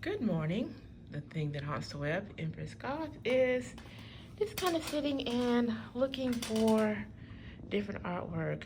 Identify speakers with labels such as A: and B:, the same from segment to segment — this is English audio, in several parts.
A: Good morning. The thing that haunts the web, Empress Goth, is just kind of sitting and looking for different artwork.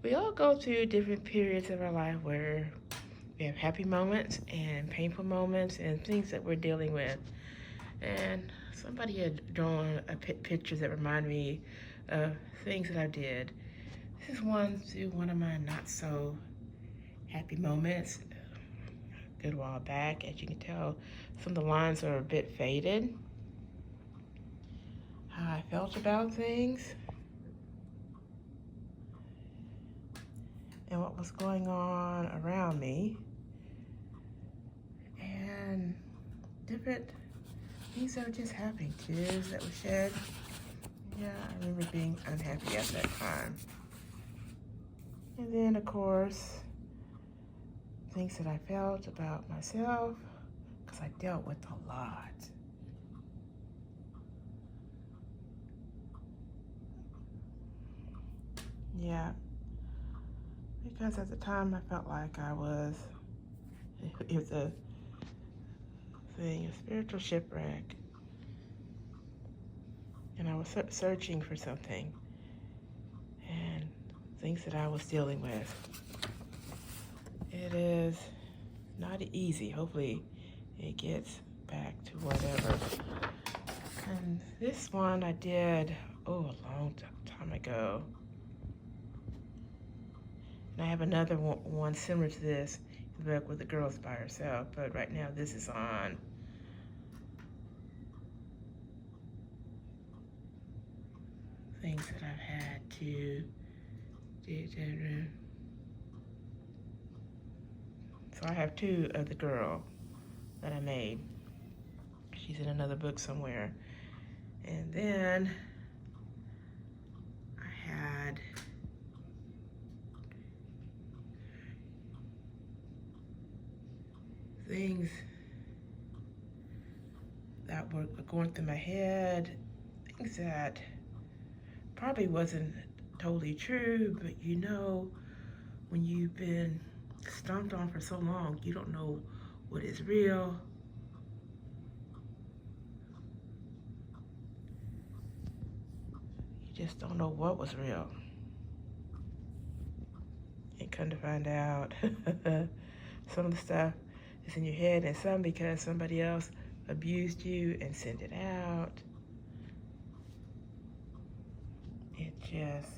A: We all go through different periods of our life where we have happy moments and painful moments and things that we're dealing with. And somebody had drawn pictures that remind me of things that I did. This is one of my not so happy moments. A good while back. As you can tell, some of the lines are a bit faded. How I felt about things and what was going on around me, and different things that were just happening. Tears that were shed. Yeah, I remember being unhappy at that time. And then, of course, things that I felt about myself, because I dealt with a lot. Yeah, because at the time I felt like it was a thing, a spiritual shipwreck. And I was searching for something and things that I was dealing with. It is not easy. Hopefully it gets back to whatever. And this one I did, a long time ago. And I have another one similar to this, the book with the girls by herself, but right now this is on things that I've had to do. So I have two of the girl that I made. She's in another book somewhere. And then I had things that were going through my head, things that probably wasn't totally true, but you know, when you've been stomped on for so long, you don't know what is real. You just don't know what was real. And come to find out, some of the stuff is in your head, and some because somebody else abused you and sent it out. It just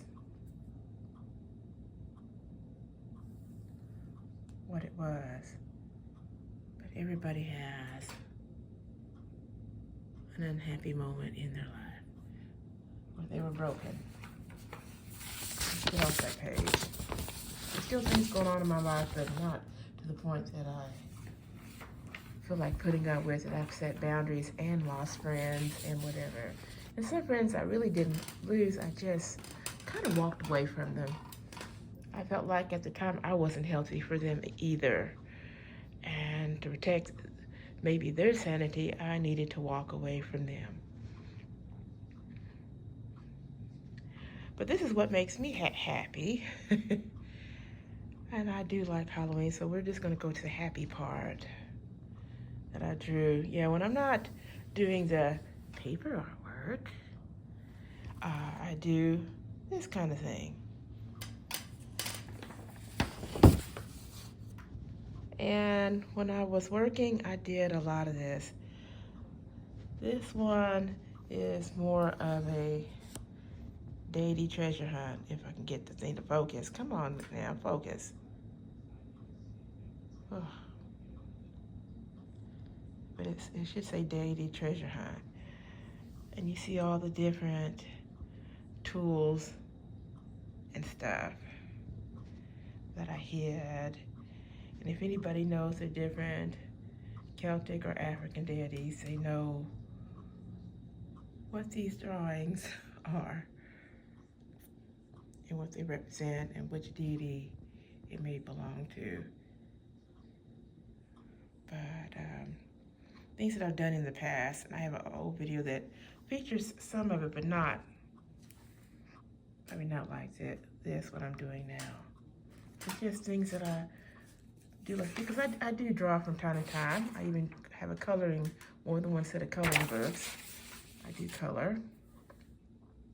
A: what it was. But everybody has an unhappy moment in their life where they were broken. Let's get off that page. There's still things going on in my life, but not to the point that I feel like putting up with it. I've set boundaries and lost friends and whatever. And some friends I really didn't lose. I just kind of walked away from them. I felt like at the time I wasn't healthy for them either. And to protect maybe their sanity, I needed to walk away from them. But this is what makes me happy. And I do like Halloween, so we're just going to go to the happy part that I drew. Yeah, when I'm not doing the paper artwork, I do this kind of thing. And when I was working, I did a lot of this. This one is more of a deity treasure hunt, if I can get the thing to focus. Come on now, focus. Oh. But it should say deity treasure hunt. And you see all the different tools and stuff that I hid. And if anybody knows the different Celtic or African deities, they know what these drawings are and what they represent and which deity it may belong to. But things that I've done in the past, and I have an old video that features some of it, but not like this, what I'm doing now. It's just things that I do like, because I do draw from time to time. I even have a coloring, more than one set of coloring books. I do color.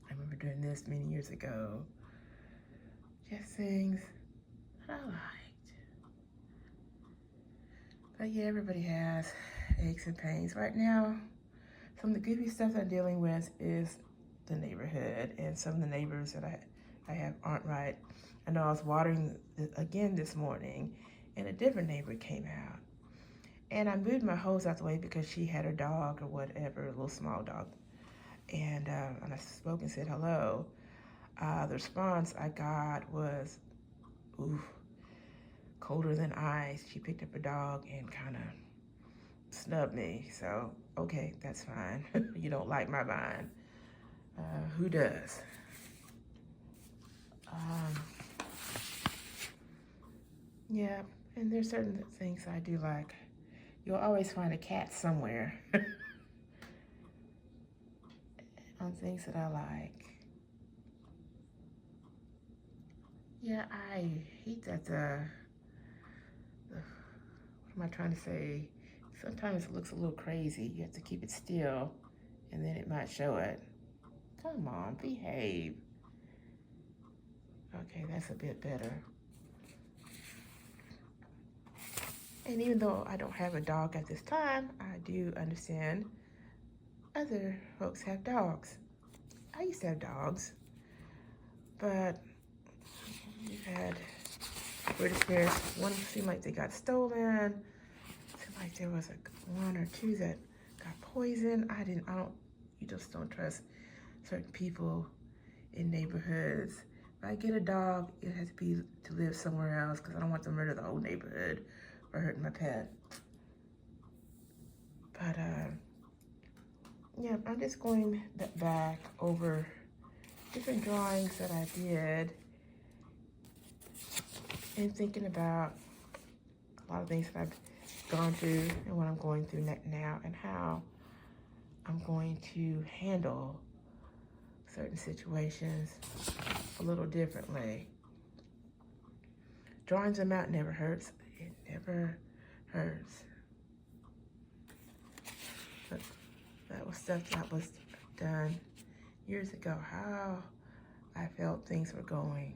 A: I remember doing this many years ago. Just things that I liked. But yeah, everybody has aches and pains. Right now, some of the goofy stuff I'm dealing with is the neighborhood, and some of the neighbors that I have aren't right. I know I was watering again this morning, and a different neighbor came out. And I moved my hose out the way because she had her dog or whatever, a little small dog. And I spoke and said hello. The response I got was, ooh, colder than ice. She picked up her dog and kind of snubbed me. So, okay, that's fine. You don't like my vine. Who does? Yeah, and there's certain things I do like. You'll always find a cat somewhere on things that I like. Yeah, I hate that what am I trying to say? Sometimes it looks a little crazy. You have to keep it still, and then it might show it. Come on, behave. Okay, that's a bit better. And even though I don't have a dog at this time, I do understand other folks have dogs. I used to have dogs, but we've had weird experience. One seemed like they got stolen. Seemed like there was one or two that got poisoned. You just don't trust certain people in neighborhoods. If I get a dog, it has to be to live somewhere else because I don't want to murder the whole neighborhood or hurt my pet. But yeah, I'm just going back over different drawings that I did and thinking about a lot of things that I've gone through and what I'm going through now and how I'm going to handle certain situations a little differently. Drawing them out never hurts. It never hurts. But that was stuff that was done years ago, how I felt things were going.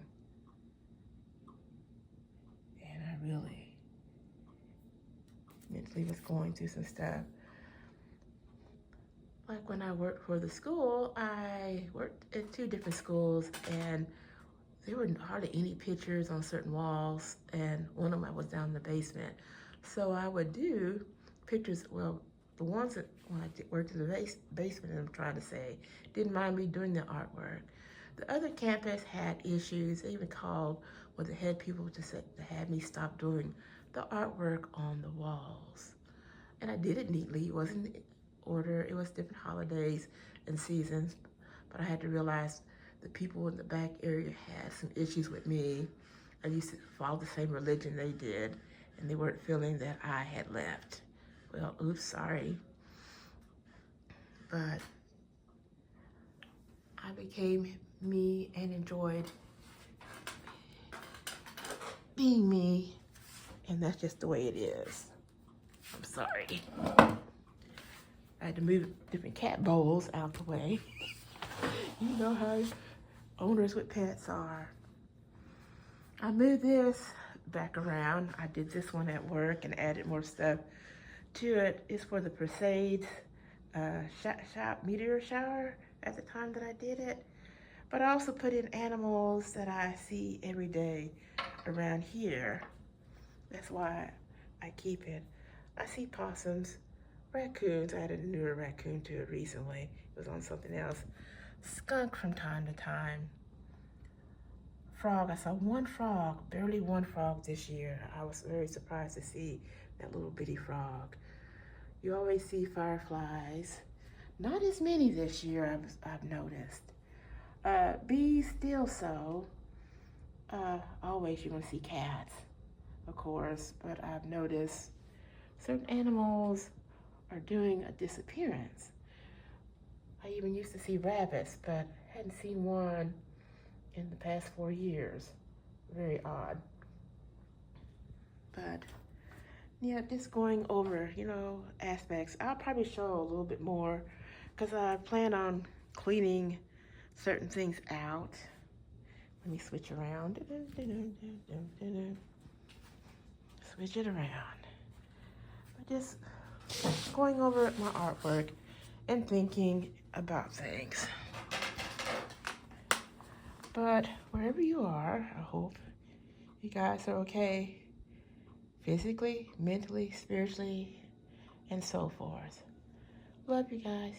A: And I really mentally was going through some stuff. Like when I worked for the school, I worked at 2 different schools, and there were hardly any pictures on certain walls, and one of them was down in the basement. So I would do pictures, well, the ones that when I worked in the basement, I'm trying to say, didn't mind me doing the artwork. The other campus had issues. They even called one of the head people to have me stop doing the artwork on the walls. And I did it neatly. It wasn't in order. It was different holidays and seasons, but I had to realize the people in the back area had some issues with me. I used to follow the same religion they did, and they weren't feeling that I had left. Well, oops, sorry. But I became me and enjoyed being me, and that's just the way it is. I'm sorry. I had to move different cat bowls out the way. You know how owners with pets are. I moved this back around. I did this one at work and added more stuff to it. It's for the Perseids meteor shower at the time that I did it. But I also put in animals that I see every day around here. That's why I keep it. I see possums, raccoons. I added a newer raccoon to it recently. It was on something else. Skunk from time to time. Frog, I saw one frog, barely one frog this year. I was very surprised to see that little bitty frog. You always see fireflies. Not as many this year, I've noticed. Bees, still so. Always you're gonna see cats, of course, but I've noticed certain animals are doing a disappearance. I even used to see rabbits, but hadn't seen one in the past 4 years. Very odd. But Yeah, just going over, you know, aspects. I'll probably show a little bit more because I plan on cleaning certain things out. Let me switch around. Switch it around. But just going over my artwork and thinking about things. But wherever you are, I hope you guys are okay physically, mentally, spiritually, and so forth. Love you guys.